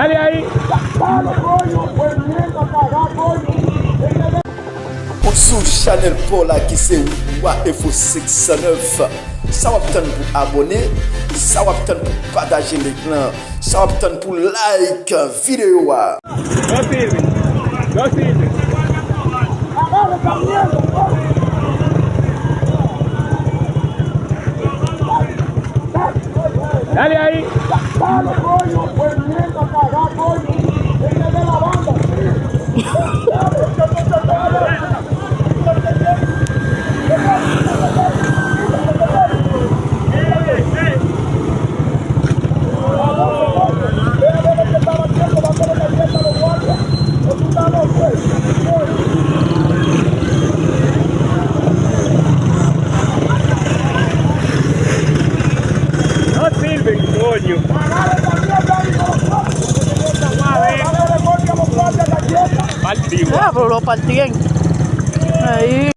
Dale ahí. Sous Chanel Paula qui c'est Info 609. Ça va pour abonner, ça va pour partager l'écran, ça va pour like vidéo. No sirve. Dale ahí. No sirve, coño. Partimos. Pero lo partí ahí.